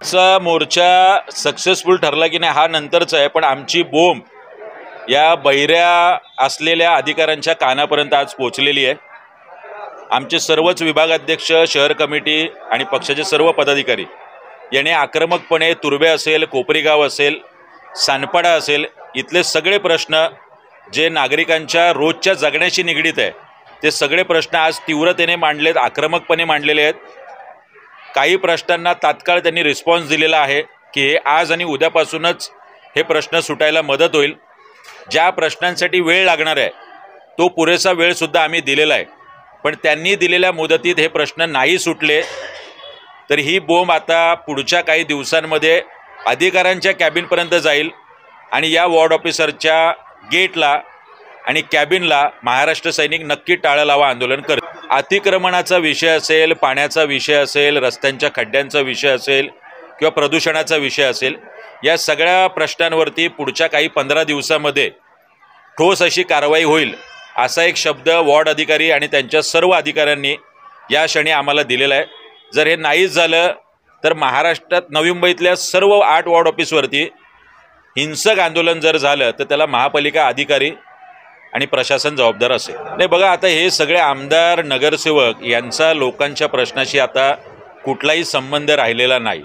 चा मोर्चा सक्सेसफुल ठरला की नाही हा नंतरचा आहे, पण आमची बोंब या बहिऱ्या असलेल्या अधिकाऱ्यांच्या कानापर्यंत आज पोहोचलेली आहे। आमचे सर्वच विभागाध्यक्ष, शहर कमिटी आणि पक्षाचे सर्व पदाधिकारी याने आक्रमकपणे तुर्बे असेल, कोपरीगाव असेल, सानपाडा असेल, इथले सगळे प्रश्न जे नागरिकांच्या रोजच्या जगण्याशी निगडीत आहे ते सगळे प्रश्न आज तीव्रतेने मांडलेत, आक्रमकपणे मांडलेले आहेत। काही प्रश्नांना तात्काळ त्यांनी रिस्पॉन्स दिलेला आहे की हे आज आणि उद्यापासूनच हे प्रश्न सुटायला मदत होईल। ज्या प्रश्नांसाठी वेळ लागणार आहे तो पुरेसा वेळ सुद्धा आम्ही दिलेला आहे, पण त्यांनी दिलेल्या मुदतीत हे प्रश्न नाही सुटले तर ही बोंब आता पुढच्या काही दिवसांमध्ये अधिकाऱ्यांच्या कॅबिनपर्यंत जाईल आणि या वॉर्ड ऑफिसरच्या गेटला आणि कॅबिनला महाराष्ट्र सैनिक नक्की टाळं लावा आंदोलन करतील। अतिक्रमणाचा विषय असेल, पाण्याचा विषय असेल, रस्त्यांच्या खड्ड्यांचा विषय असेल किंवा प्रदूषणाचा विषय असेल, या सगळ्या प्रश्नांवरती पुढच्या काही 15 दिवसांमध्ये ठोस अशी कारवाई होईल असा एक शब्द वॉर्ड अधिकारी आणि त्यांच्या सर्व अधिकाऱ्यांनी या क्षणी आम्हाला दिलेला आहे। जर हे नाहीच झालं तर महाराष्ट्रात नवी मुंबईतल्या सर्व 8 वॉर्ड ऑफिसवरती हिंसक आंदोलन जर झालं तर त्याला महापालिका अधिकारी आणि प्रशासन जबाबदार असेल। नाही बघा, आता हे सगळे आमदार, नगरसेवक यांचा लोकांच्या प्रश्नाशी आता कुठलाही संबंध राहिलेला नाही।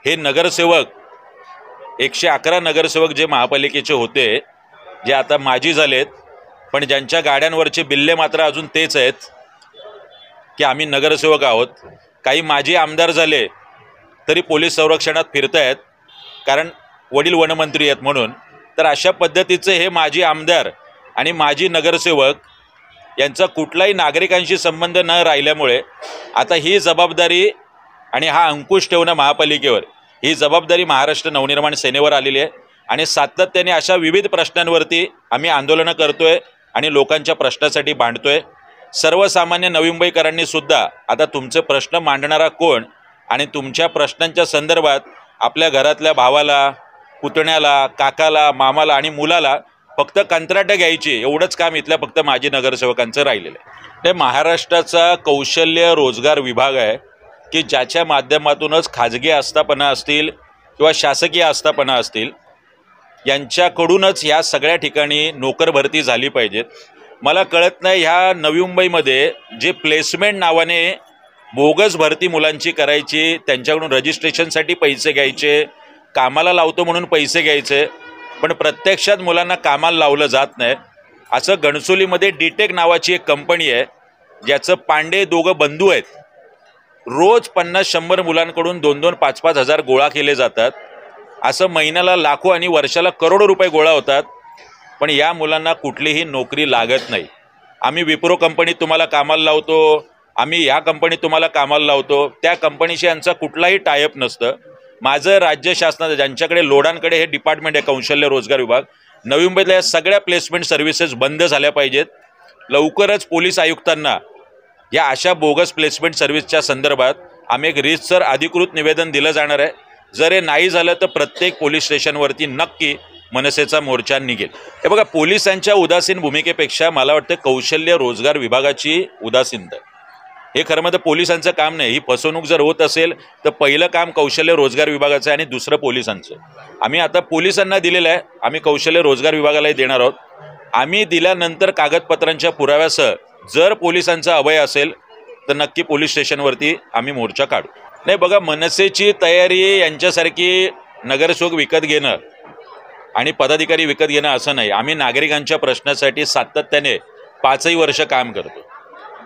हे नगरसेवक 111 नगरसेवक जे महापालिकेचे होते, जे आता माजी झालेत, पण ज्यांच्या गाड्यांवरचे बिल्ले मात्र अजून तेच आहेत की आम्ही नगरसेवक आहोत। काही माजी आमदार झाले तरी पोलीस संरक्षणात फिरतायत कारण वडील वनमंत्री आहेत म्हणून। तर अशा पद्धतीचे हे माजी आमदार आणि माजी नगरसेवक यांचा कुठलाही नागरिकांशी संबंध न राहिल्यामुळे आता ही जबाबदारी आणि हा अंकुश ठेवणं महापालिकेवर, ही जबाबदारी महाराष्ट्र नवनिर्माण सेनेवर आलेली आहे आणि सातत्याने अशा विविध प्रश्नांवरती आम्ही आंदोलनं करतोय आणि लोकांच्या प्रश्नासाठी भांडतोय। सर्वसामान्य नवी मुंबईकरांनी सुद्धा आता तुमचे प्रश्न मांडणारा कोण आणि तुमच्या प्रश्नांच्या संदर्भात आपल्या घरातल्या भावाला, पुतण्याला, काकाला, मामाला आणि मुलाला फक्त कंत्राटं घ्यायची एवढंच काम इथल्या फक्त माजी नगरसेवकांचं राहिलेलं आहे। ते महाराष्ट्राचा कौशल्य रोजगार विभाग आहे की ज्याच्या माध्यमातूनच खाजगी आस्थापना असतील किंवा शासकीय आस्थापना असतील यांच्याकडूनच ह्या सगळ्या ठिकाणी नोकर भरती झाली पाहिजेत। मला कळत नाही ह्या नवी मुंबईमध्ये जे प्लेसमेंट नावाने बोगस भरती मुलांची करायची, त्यांच्याकडून रजिस्ट्रेशनसाठी पैसे घ्यायचे, कामाला लावतो म्हणून पैसे घ्यायचे, पण प्रत्यक्षात मुलांना कामाला लावलं जात नाही। असं गणसोलीमध्ये डीटेक नावाची एक कंपनी आहे ज्याचं पांडे दोघं बंधू आहेत। रोज 50-100 मुलांकडून 2-2, 5-5 हजार गोळा केले जातात। असं महिन्याला लाखो आणि वर्षाला करोडो रुपये गोळा होतात, पण या मुलांना कुठलीही नोकरी लागत नाही। आम्ही विप्रो कंपनीत तुम्हाला कामाला लावतो, आम्ही ह्या कंपनीत तुम्हाला कामाला लावतो, त्या कंपनीशी यांचा कुठलाही टायअप नसतं। माझं राज्य शासनाचं ज्यांच्याकडे लोडांकडे हे डिपार्टमेंट आहे कौशल्य रोजगार विभाग, नवी मुंबईतल्या सगळ्या प्लेसमेंट सर्व्हिसेस बंद झाल्या पाहिजेत। लवकरच पोलीस आयुक्तांना या अशा बोगस प्लेसमेंट सर्व्हिसच्या संदर्भात आम्ही एक रीतसर अधिकृत निवेदन दिलं जाणार आहे। जर हे नाही झालं तर प्रत्येक पोलीस स्टेशनवरती नक्की मनसेचा मोर्चा निघेल। हे बघा, पोलिसांच्या उदासीन भूमिकेपेक्षा मला वाटतं कौशल्य रोजगार विभागाची उदासीनता आहे। हे खरं म्हणजे पोलिसांचं काम नाही। ही फसवणूक जर होत असेल तर पहिलं काम कौशल्य रोजगार विभागाचं आहे आणि दुसरं पोलिसांचं। आम्ही आता पोलिसांना दिलेलं आहे, आम्ही कौशल्य रोजगार विभागालाही देणार आहोत। आम्ही दिल्यानंतर कागदपत्रांच्या पुराव्यासह जर पोलिसांचा अभय असेल तर नक्की पोलीस स्टेशनवरती आम्ही मोर्चा काढू। नाही बघा, मनसेची तयारी यांच्यासारखी नगरसेवक विकत घेणं आणि पदाधिकारी विकत घेणं असं नाही। आम्ही नागरिकांच्या प्रश्नासाठी सातत्याने 5ही वर्ष काम करतो।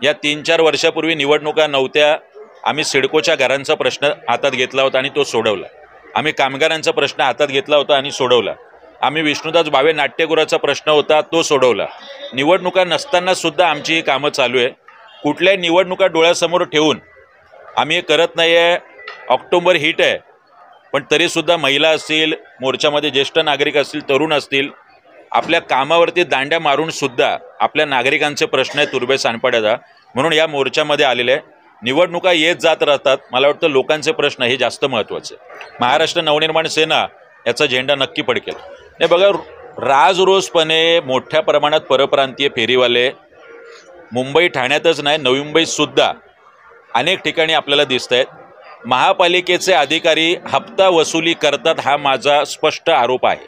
या 3-4 वर्षापूर्वी निवडणुका नव्हत्या, आम्ही सिडकोच्या घरांचा प्रश्न हातात घेतला होता आणि तो सोडवला। आम्ही कामगारांचा प्रश्न हातात घेतला होता आणि सोडवला। आम्ही विष्णुदास भावे नाट्यगृहाचा प्रश्न होता तो सोडवला। निवडणुका नसताना सुद्धा आमची ही कामं चालू आहे। कुठल्याही निवडणुका डोळ्यासमोर ठेवून आम्ही हे करत नाही आहे। ऑक्टोबर हिट आहे, पण तरीसुद्धा महिला असतील, मोर्चामध्ये ज्येष्ठ नागरिक असतील, तरुण असतील, आपल्या कामावरती दांड्या मारून सुद्धा आपल्या नागरिकांचे प्रश्न आहे तुर्बे सानपाड्याचा, म्हणून या मोर्चामध्ये आलेले आहे। निवडणुका येत जात राहतात, मला वाटतं लोकांचे प्रश्न हे जास्त महत्त्वाचे। महाराष्ट्र नवनिर्माण सेना याचा झेंडा नक्की फडकेल। हे बघा, राजरोसपणे मोठ्या प्रमाणात परप्रांतीय फेरीवाले मुंबई ठाण्यातच नाही नवी मुंबईत सुद्धा अनेक ठिकाणी आपल्याला दिसत आहेत। महापालिकेचे अधिकारी हप्ता वसुली करतात हा माझा स्पष्ट आरोप आहे.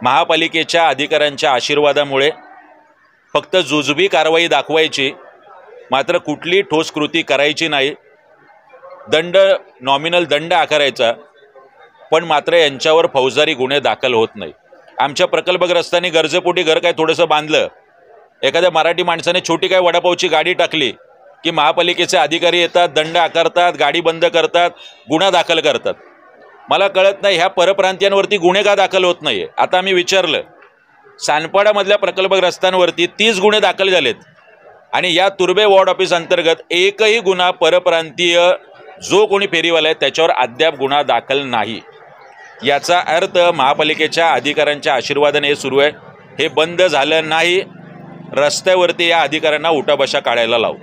महापालिकेच्या अधिकाऱ्यांच्या आशीर्वादामुळे फक्त जुजबी कारवाई दाखवायची, मात्र कुठली ठोस कृती करायची नाही. नॉमिनल दंड आकारायचा, पण मात्र यांच्यावर फौजदारी गुन्हे दाखल होत नाही. आमच्या प्रकल्पग्रस्तांनी गरजेपोटी घर काय थोडंसं बांधलं, एखाद्या मराठी माणसाने छोटी काय वडापावची गाडी टाकली की महापालिकेचे अधिकारी येतात, दंड आकारतात, गाडी बंद करतात, गुन्हा दाखल करतात. मला कळत नाही ह्या परप्रांतीयांवरती गुन्हे का दाखल होत नाही. आता आम्ही विचारलं, सानपाड्यामधल्या प्रकल्पग्रस्तांवरती 30 गुन्हे दाखल झालेत आणि या तुर्बे वॉर्ड ऑफिस अंतर्गत एकही गुन्हा परप्रांतीय जो कोणी फेरीवाला आहे त्याच्यावर अद्याप गुन्हा दाखल नाही. याचा अर्थ महापालिकेच्या अधिकाऱ्यांच्या आशीर्वादाने हे सुरू आहे. हे बंद झालं नाही. रस्त्यावरती या अधिकाऱ्यांना उठाबशा काढायला लावू.